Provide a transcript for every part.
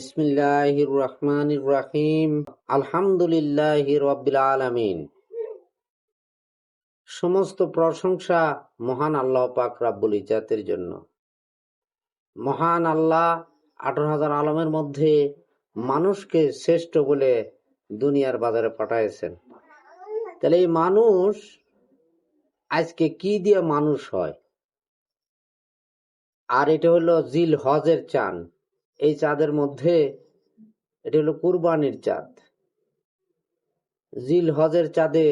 বিসমিল্লাহির রহমানির রহিম। আলহামদুলিল্লাহি রাব্বিল আলামিন। সমস্ত প্রশংসা মহান আল্লাহ পাক রাব্বুল ইজ্জাতের জন্য। মহান আল্লাহ 18,000 আলমের মধ্যে মানুষকে শ্রেষ্ঠ বলে দুনিয়ার বাজারে পাঠাইছেন। তাহলে এই মানুষ আজকে কি দিয়ে মানুষ হয়? আর এটা হলো জিল হজের চাঁদ। এই চাঁদের মধ্যে এটা হলো কুরবানির চাঁদ। জিল হজের চাঁদে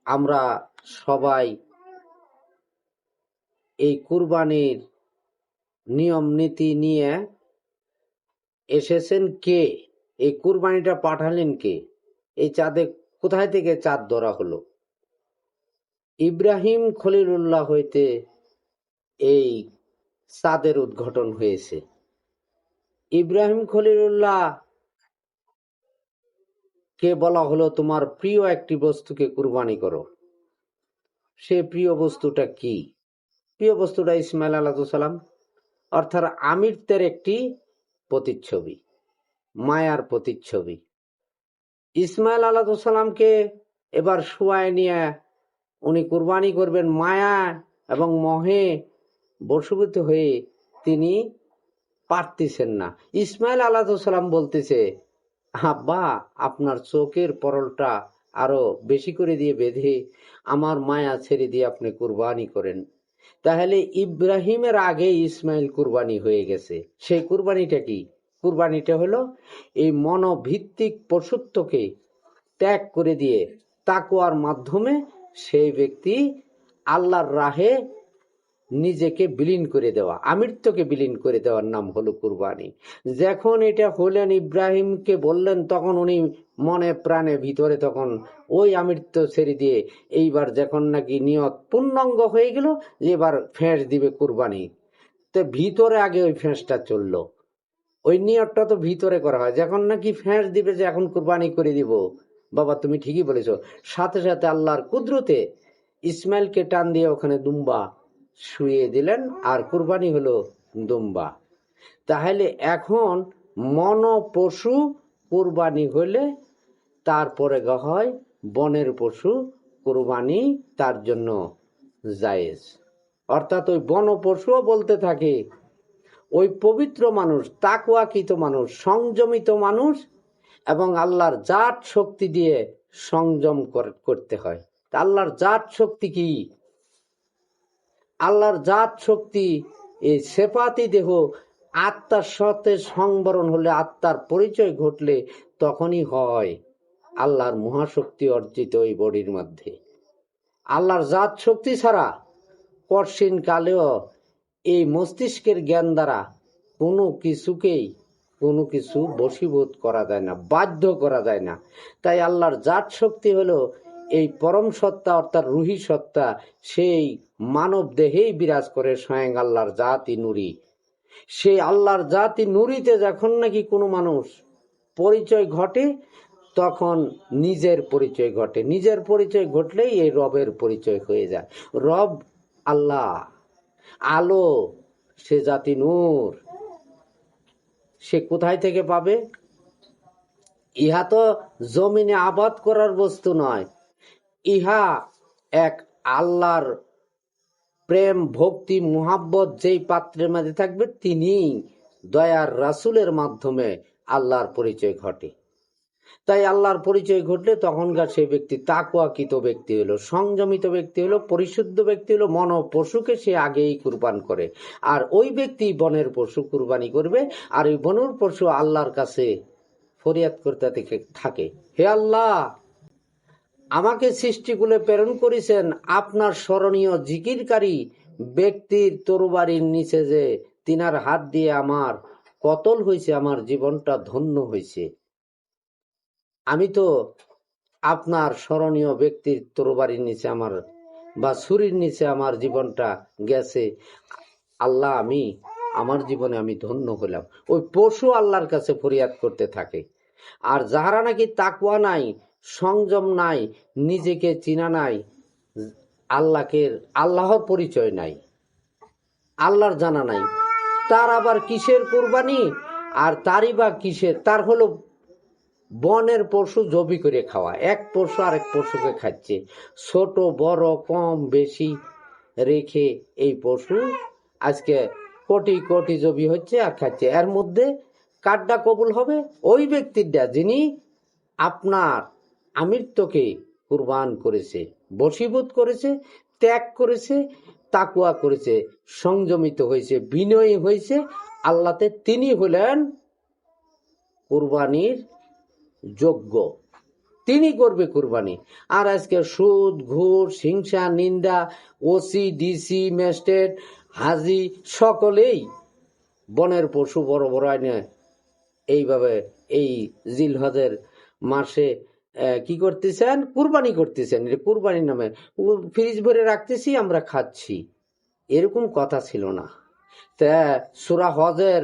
আমরা সবাই এই কুরবানির নিয়ম নীতি নিয়ে এসেছেন। কে এই কুরবানিটা পাঠালেন? কে? এই চাঁদে কোথায় থেকে চাঁদ ধরা হলো? ইব্রাহিম খলিলুল্লাহ হইতে এই চাঁদের উদ্ঘাটন হয়েছে। ইব্রাহিম খলিলুল্লাহ কে বলা হলো তোমার প্রিয় একটি বস্তুকে কুরবানি করো। সে প্রিয় বস্তুটা কি? প্রিয় বস্তুটা ইসমাইল আলাইহিস সালাম, অর্থাৎ আমিরদের একটি প্রতিচ্ছবি, মায়ার প্রতিচ্ছবি। ইসমাইল আলাইহিস সালামকে এবার শুয়ায় নিয়ে উনি কুরবানি করবেন। মায়া এবং মোহে বশীভূত হয়ে তিনি পারতেছেন না। ইসমাইল আলাইহিস সালাম বলতেছে, আব্বা আপনার চোখের পরলটা আরো বেশি করে দিয়ে বেঁধে আমার মায়া ছেড়ে দিয়ে আপনি কুরবানি করেন। তাহলে ইব্রাহিমের আগে ইসমাইল কুরবানি হয়ে গেছে। সেই কুরবানিটা কি? কুরবানিটা হলো এই মনোভিত্তিক পশুত্বকে ত্যাগ করে দিয়ে তাকওয়ার মাধ্যমে সেই ব্যক্তি আল্লাহর রাহে নিজেকে বিলীন করে দেওয়া, আমিরত্বকে বিলীন করে দেওয়ার নাম হলো কুরবানি। যখন এটা হলেন, ইব্রাহিমকে বললেন, তখন উনি মনে প্রাণে ভিতরে তখন ওই আমিরত্ব ছেড়ে দিয়ে এইবার যখন নাকি নিয়ত পূর্ণাঙ্গ হয়ে গেল যে এবার ফেঁস দিবে কুরবানি, তো ভিতরে আগে ওই ফেঁসটা চললো। ওই নিয়তটা তো ভিতরে করা হয়। যখন নাকি ফেঁস দিবে যে এখন কুরবানি করে দিব, বাবা তুমি ঠিকই বলেছো, সাথে সাথে আল্লাহর কুদরতে ইসমাইলকে টান দিয়ে ওখানে দুম্বা শুয়ে দিলেন, আর কুরবানি হলো দুম্বা। তাহলে এখন মন পশু কুরবানি হলে তারপরে হয় বনের পশু কুরবানি তার জন্য জায়েজ। অর্থাৎ ওই বন পশুও বলতে থাকে ওই পবিত্র মানুষ, তাকওয়াকৃত মানুষ, সংযমিত মানুষ এবং আল্লাহর জাত শক্তি দিয়ে সংযম করতে হয়। আল্লাহর জাত শক্তি কি? আল্লাহর জাত শক্তি এই সেফাতি দেহ আত্মার সাথে সংবরণ হলে, আত্মার পরিচয় ঘটলে তখনই হয় আল্লাহর মহাশক্তি অর্জিত এই বডির মধ্যে। আল্লাহর জাত শক্তি ছাড়া কঠিন কালেও এই মস্তিষ্কের জ্ঞান দ্বারা কোনো কিছুকেই কোনো কিছু বশীভূত করা যায় না, বাধ্য করা যায় না। তাই আল্লাহর জাত শক্তি হলো এই পরম সত্তা, অর্থাৎ রুহি সত্তা, সেই মানব দেহেই বিরাজ করে স্বয়ং আল্লাহর জাতি নূরি। সেই আল্লাহর জাতি নূরিতে যখন নাকি কোনো মানুষ পরিচয় ঘটে, তখন নিজের পরিচয় ঘটে। নিজের পরিচয় ঘটলেই এই রবের পরিচয় হয়ে যায়। রব আল্লাহ, আলো, সে জাতি নূর। সে কোথায় থেকে পাবে? ইহা তো জমিনে আবাদ করার বস্তু নয়। ইহা এক আল্লাহর প্রেম, ভক্তি, মুহাব্বত যেই পাত্রের মধ্যে থাকবে, তিনি দয়ার রাসূলের মাধ্যমে আল্লাহর পরিচয় ঘটে। তাই আল্লাহর পরিচয় ঘটলে তখনকার সেই ব্যক্তি তাকওয়াকৃত ব্যক্তি হলো, সংযমিত ব্যক্তি হলো, পরিশুদ্ধ ব্যক্তি হলো। মন পশুকে সে আগেই কুরবান করে, আর ওই ব্যক্তি বনের পশু কুরবানি করবে। আর ওই বনের পশু আল্লাহর কাছে ফরিয়াদ করতে থাকে, হে আল্লাহ, আমাকে সৃষ্টিকুলে প্রেরণ করেছেন আপনার স্মরণীয় জিকিরকারী ব্যক্তির তরবারির নিচে, যে তিনার হাত দিয়ে আমার কতল হয়েছে, আমার জীবনটা ধন্য হয়েছে। আমি তো আপনার স্মরণীয় ব্যক্তির তরবারির নিচে আমার বা ছুরির নিচে আমার জীবনটা গেছে। আল্লাহ, আমার জীবনে আমি ধন্য হলাম। ওই পশু আল্লাহর কাছে ফরিয়াদ করতে থাকে। আর যাহারা নাকি তাকওয়া নাই, সংযম নাই, নিজেকে চিনা নাই, আল্লাহর পরিচয় নাই, আল্লাহর জানা নাই, তার আবার কিসের কুরবানি? আর তারই বা কিসের, তার হলো বনের পশু জবি করে খাওয়া, এক পশু আরেক পশুকে খাচ্ছে, ছোট বড় কম বেশি রেখে এই পশু আজকে কোটি কোটি জবি হচ্ছে আর খাচ্ছে। এর মধ্যে কারটা কবুল হবে? ওই ব্যক্তিটা যিনি আপনার আমিত্বকে কুরবান করেছে, বশীভূত করেছে, ত্যাগ করেছে, তাকুয়া করেছে, সংযমিত হয়েছে, বিনয়ী হয়েছে আল্লাহতে, তিনি হলেন কুরবানির যোগ্য, তিনি করবে কুরবানি। আর আজকে সুদ ঘুষ হিংসা নিন্দা ওসি ডিসি ম্যাজিস্ট্রেট হাজি সকলেই বনের পশু বড় বড় আইনে এইভাবে এই জিলহজের মাসে কি করতেছেন? কুরবানি করতেছেন। কুরবানির নামে ফ্রিজ ভরে রাখতেছি, আমরা খাচ্ছি, এরকম কথা ছিল না। তা সূরা হজের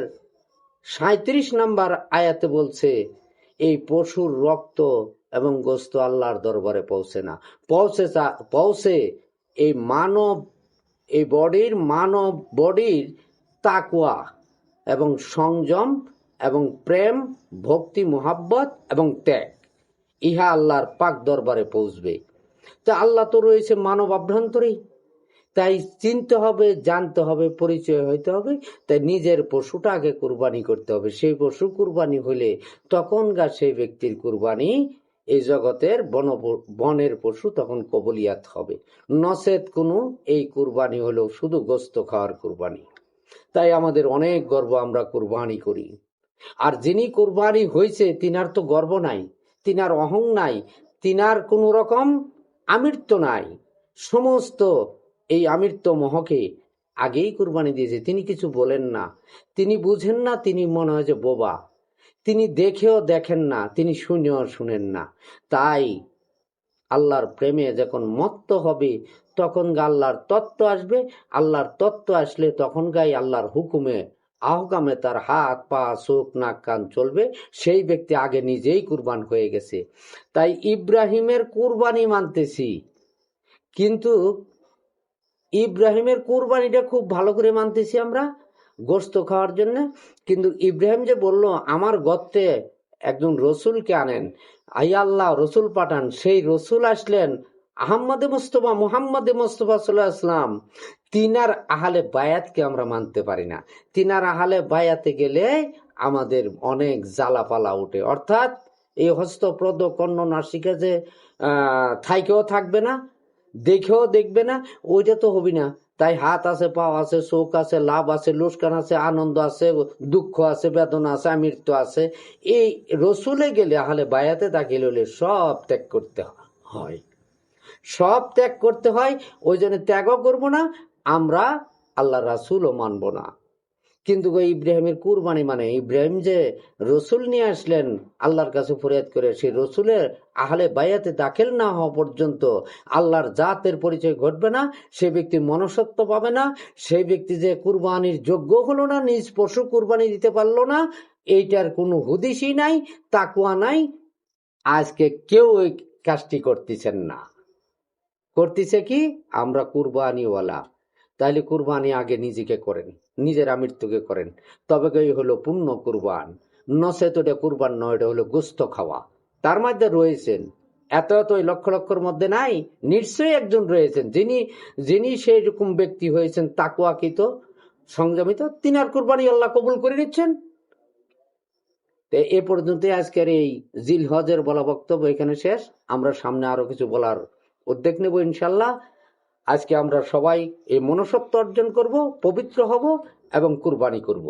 37 নম্বর আয়াতে বলছে এই পশুর রক্ত এবং গোস্ত আল্লাহর দরবারে পৌঁছে না, পৌঁছে এই মানব, এই মানব বডির তাকওয়া এবং সংযম এবং প্রেম ভক্তি মোহাব্বত এবং ত্যাগ, ইহা আল্লাহর পাক দরবারে পৌঁছবে। তা আল্লাহ তো রয়েছে মানব অভ্যন্তরেই, তাই চিনতে হবে, জানতে হবে, পরিচয় হইতে হবে। তাই নিজের পশুটা আগে কুরবানি করতে হবে। সেই পশু কুরবানি হলে তখনকার সেই ব্যক্তির কুরবানি এই জগতের বনের পশু তখন কবুলিয়াত হবে। নচেত কোনো এই কুরবানি হলো শুধু গোস্ত খাওয়ার কুরবানি। তাই আমাদের অনেক গর্ব, আমরা কুরবানি করি। আর যিনি কুরবানি হয়েছে তিনার তো গর্ব নাই, তিনার অহং নাই, তিনার কোনো রকম আমিত্ব নাই। সমস্ত এই আমিত্ব মোহকে আগেই কুরবানি দিয়েছে। তিনি কিছু বলেন না, তিনি বুঝেন না, তিনি মনে হয় যে বোবা, তিনি দেখেও দেখেন না, তিনি শুনেও শুনেন না। তাই আল্লাহর প্রেমে যখন মত্ত হবে তখন আল্লাহর তত্ত্ব আসবে, আল্লাহর তত্ত্ব আসলে তখন গাই আল্লাহর হুকুমে আহকামে তার হাত পা চোখ নাক কান চলবে। সেই ব্যক্তি আগে নিজেই কুরবান হয়ে গেছে। তাই ইব্রাহিমের কুরবানি মানতেছি, কিন্তু ইব্রাহিমের কুরবানিটা খুব ভালো করে মানতেছি আমরা গোস্ত খাওয়ার জন্য। কিন্তু ইব্রাহিম যে বলল আমার গর্তে একজন রসুলকে আনেন, আই আল্লাহ রসুল পাঠান, সেই রসুল আসলেন আহম্মদে মুস্তফা মুহাম্মদে মুস্তফা সাল্লাল্লাহু আলাইহি ওয়াসাল্লাম। তিনার আহলে বায়াতকে আমরা মানতে পারি না। তিনার আহলে বায়াতে গেলে আমাদের অনেক জ্বালাপালা উঠে, অর্থাৎ এই হস্তপ্রদ কর্ণ নাসিকা যে থাইকেও থাকবে না, দেখেও দেখবে না, ওইটা তো হবি না। তাই হাত আছে, পা আছে, চোখ আছে, লাভ আছে, লোসকান আছে, আনন্দ আছে, দুঃখ আছে, বেদনা আছে, আমৃত্যু আছে। এই রসুলে গেলে আহলে বায়াতে দাখিল হলে সব ত্যাগ করতে হয়, সব ত্যাগ করতে হয়। ওই জন্য ত্যাগও করবো না আমরা, আল্লাহ রাসুলও মানব না। কিন্তু ইব্রাহিমের কুরবানি মানে ইব্রাহিম যে রসুল নিয়ে আসলেন আল্লাহর কাছে ফরিয়াদ করে, সেই রসুলের আহলে বায়াতে দাখিল না হওয়া পর্যন্ত আল্লাহর জাতের পরিচয় ঘটবে না, সে ব্যক্তি মনুষ্যত্ব পাবে না, সেই ব্যক্তি যে কুরবানির যোগ্য হলো না, নিজ পশু কুরবানি দিতে পারলো না, এইটার কোনো হুদিসই নাই, তাকুয়া নাই। আজকে কেউ ওই কাজটি করতেছেন না। করতেছে কি? আমরা কুরবানিওয়ালা। তাহলে কুরবানি আগে নিজেকে করেন, নিজের আমৃত্যুকে করেন, তবে এই হলো পূর্ণ কুরবান। নচেত এটা কুরবান নয়, এটা হলো গোস্ত খাওয়া। তার মধ্যে রয়েছেন এত এত লক্ষ লক্ষর মধ্যে নাই, নিশ্চয়ই একজন রয়েছেন যিনি সেই রকম ব্যক্তি হয়েছেন তাকওয়াকৃত সংযমিত, তিনার কুরবানি আল্লাহ কবুল করে নিচ্ছেন। এ পর্যন্ত আজকের এই জিলহজের বলা বক্তব্য এখানে শেষ। আমরা সামনে আরো কিছু বলার উদ্যোগ নেব ইনশাল্লাহ। আজকে আমরা সবাই এই মনুষ্যত্ব অর্জন করব, পবিত্র হব এবং কুরবানি করব।